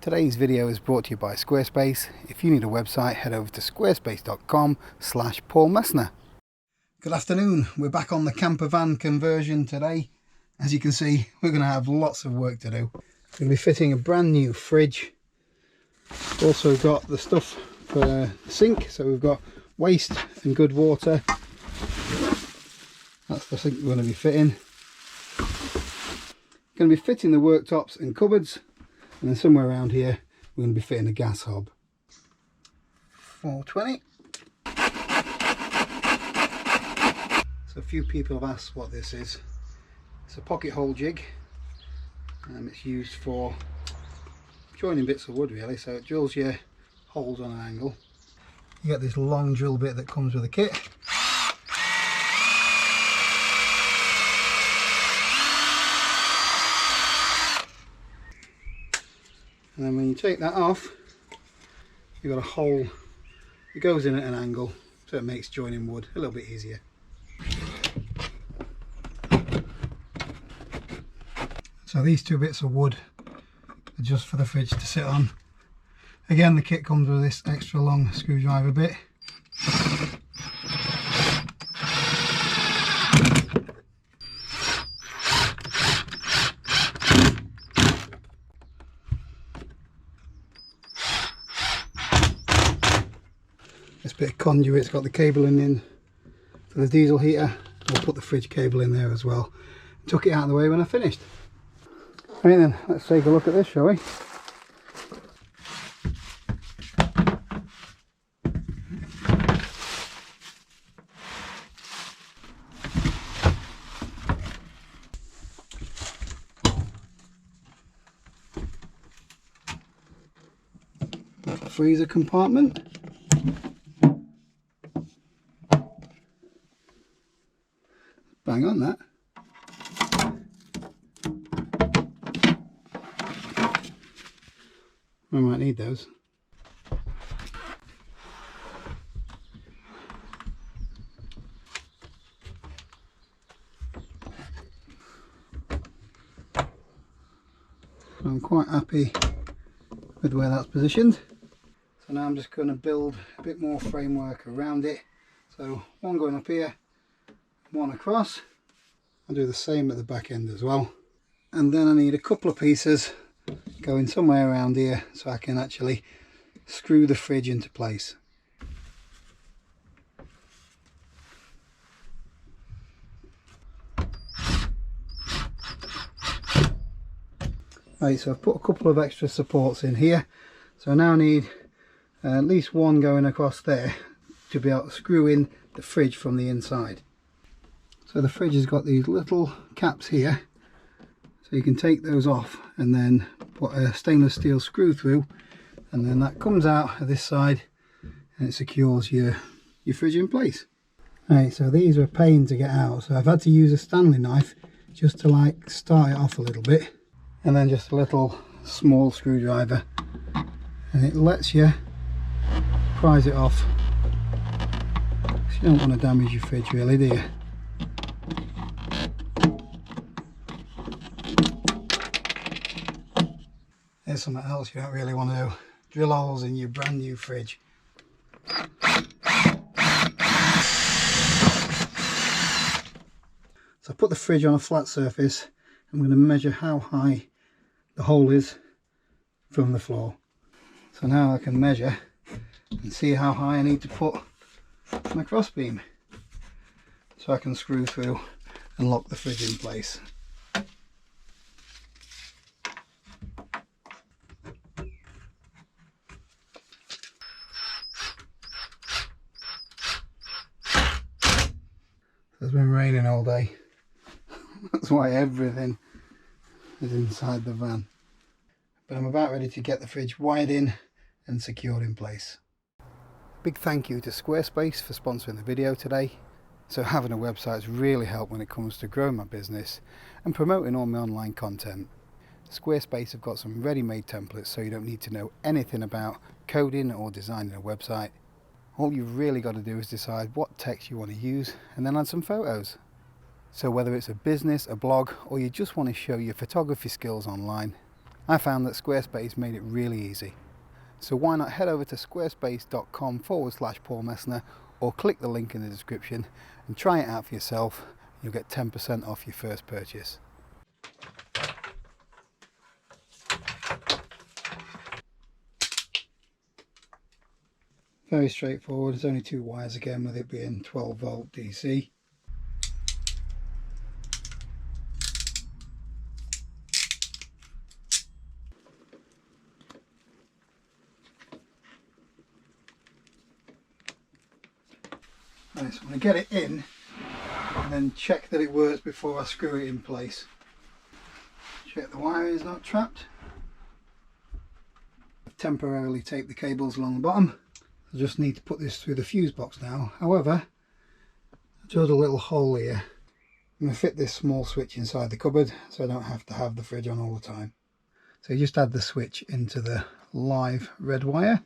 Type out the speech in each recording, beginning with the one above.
Today's video is brought to you by Squarespace. If you need a website, head over to squarespace.com/Paul Messner. Good afternoon. We're back on the camper van conversion today. As you can see, we're going to have lots of work to do. We're going to be fitting a brand new fridge. Also got the stuff for the sink, so we've got waste and good water. That's the sink we're going to be fitting. Going to be fitting the worktops and cupboards, and then somewhere around here we're going to be fitting a gas hob. 420. So a few people have asked what this is. It's a pocket hole jig. It's used for joining bits of wood really, so it drills your holes on an angle. You get this long drill bit that comes with the kit. And then when you take that off, you've got a hole that goes in at an angle, so it makes joining wood a little bit easier. So these two bits of wood are just for the fridge to sit on. Again, the kit comes with this extra long screwdriver bit. This bit of conduit's got the cabling in for the diesel heater. I'll put the fridge cable in there as well. Took it out of the way when I finished. Right then, let's take a look at this, shall we? Freezer compartment. Bang on that. I might need those. I'm quite happy with where that's positioned. So now I'm just going to build a bit more framework around it. So one going up here, one across. I'll do the same at the back end as well. And then I need a couple of pieces going somewhere around here so I can actually screw the fridge into place. Right, so I've put a couple of extra supports in here. So now I need at least one going across there to be able to screw in the fridge from the inside. So the fridge has got these little caps here, so you can take those off and then put a stainless steel screw through, and then that comes out of this side and it secures your fridge in place. Right, so these are a pain to get out, so I've had to use a Stanley knife just to like start it off a little bit, and then just a little small screwdriver, and it lets you prise it off. So you don't want to damage your fridge really, do you? There's something else you don't really want to do. Drill holes in your brand new fridge. So I put the fridge on a flat surface. I'm going to measure how high the hole is from the floor. So now I can measure and see how high I need to put my crossbeam, so I can screw through and lock the fridge in place. It's been raining all day. That's why everything is inside the van. But I'm about ready to get the fridge wired in and secured in place. Big thank you to Squarespace for sponsoring the video today. So having a website's really helped when it comes to growing my business and promoting all my online content. Squarespace have got some ready-made templates, so you don't need to know anything about coding or designing a website. All you've really got to do is decide what text you want to use and then add some photos. So whether it's a business, a blog, or you just want to show your photography skills online, I found that Squarespace made it really easy. So why not head over to squarespace.com/Paul Messner or click the link in the description and try it out for yourself. You'll get 10% off your first purchase. Very straightforward. There's only 2 wires again, with it being 12 volt DC. Right, so I'm going to get it in and then check that it works before I screw it in place. Check the wire is not trapped. I've temporarily taped the cables along the bottom. I just need to put this through the fuse box now. However, I drilled a little hole here. I'm going to fit this small switch inside the cupboard so I don't have to have the fridge on all the time. So you just add the switch into the live red wire.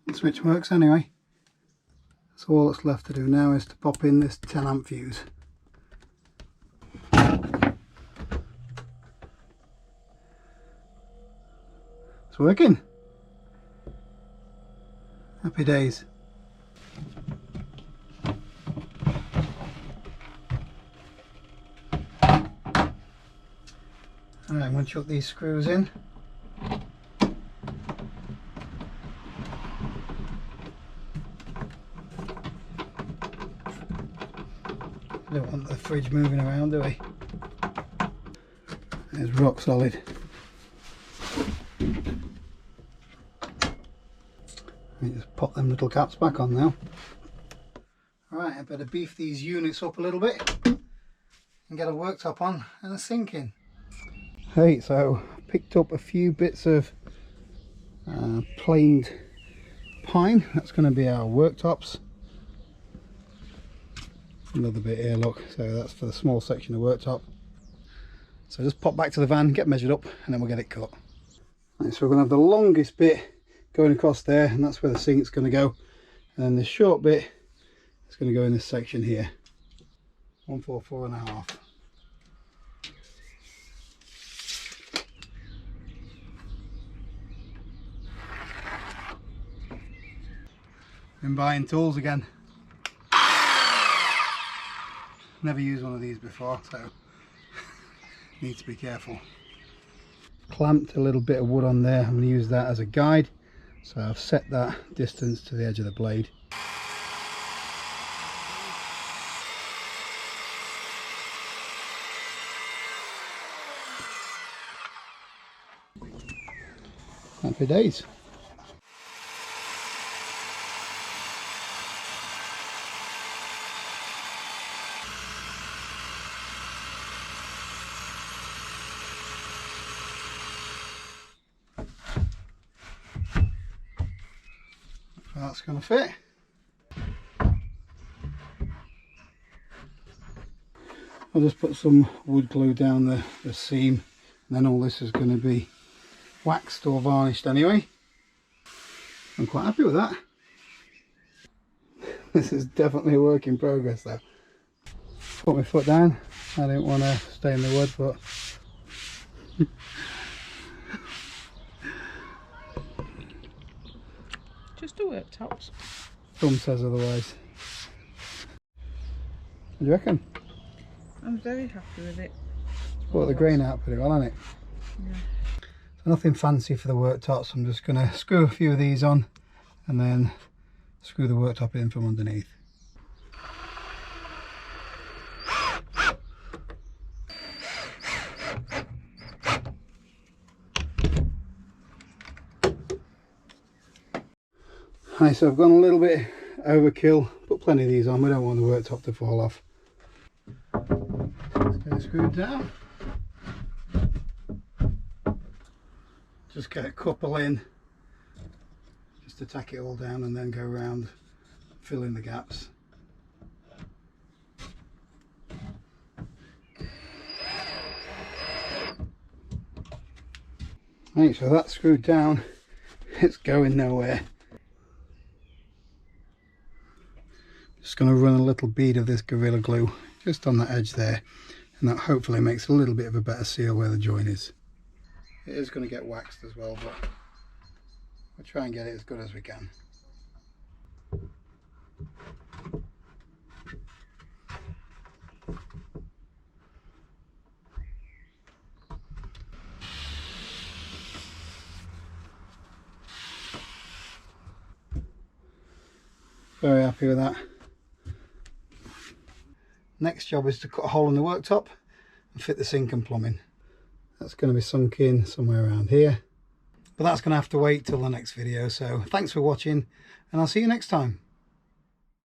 The switch works anyway, so all that's left to do now is to pop in this 10 amp fuse. It's working. Happy days. Alright, I'm going to chuck these screws in. Don't want the fridge moving around, do we? It's rock solid. Let me just pop them little caps back on now. Alright, I better beef these units up a little bit and get a worktop on and a sink in. Hey, so I picked up a few bits of planed pine. That's going to be our worktops. Another bit here, look, so that's for the small section of worktop. So just pop back to the van, get measured up, and then we'll get it cut. Right, so we're going to have the longest bit going across there, and that's where the sink's going to go. And then the short bit is going to go in this section here. 144.5. Been buying tools again. Never used one of these before, so need to be careful. Clamped a little bit of wood on there. I'm going to use that as a guide, so I've set that distance to the edge of the blade. Happy days. That's going to fit. I'll just put some wood glue down the seam, and then all this is going to be waxed or varnished anyway. I'm quite happy with that. This is definitely a work in progress though. Put my foot down. I didn't want to stay in the wood, but just the worktops. Thumb says otherwise. What do you reckon? I'm very happy with it. Put the grain out pretty well, hasn't it? Yeah. So nothing fancy for the worktops. I'm just going to screw a few of these on and then screw the worktop in from underneath. Right, so I've gone a little bit overkill, put plenty of these on, we don't want the worktop to fall off. Let's get it screwed down. Just get a couple in just to tack it all down and then go around, fill in the gaps. Right, so that's screwed down, it's going nowhere. Just going to run a little bead of this Gorilla Glue just on the edge there, and that hopefully makes a little bit of a better seal where the joint is. It is going to get waxed as well, but we'll try and get it as good as we can. Very happy with that. Next job is to cut a hole in the worktop and fit the sink and plumbing. That's going to be sunk in somewhere around here, but that's going to have to wait till the next video. So thanks for watching, and I'll see you next time.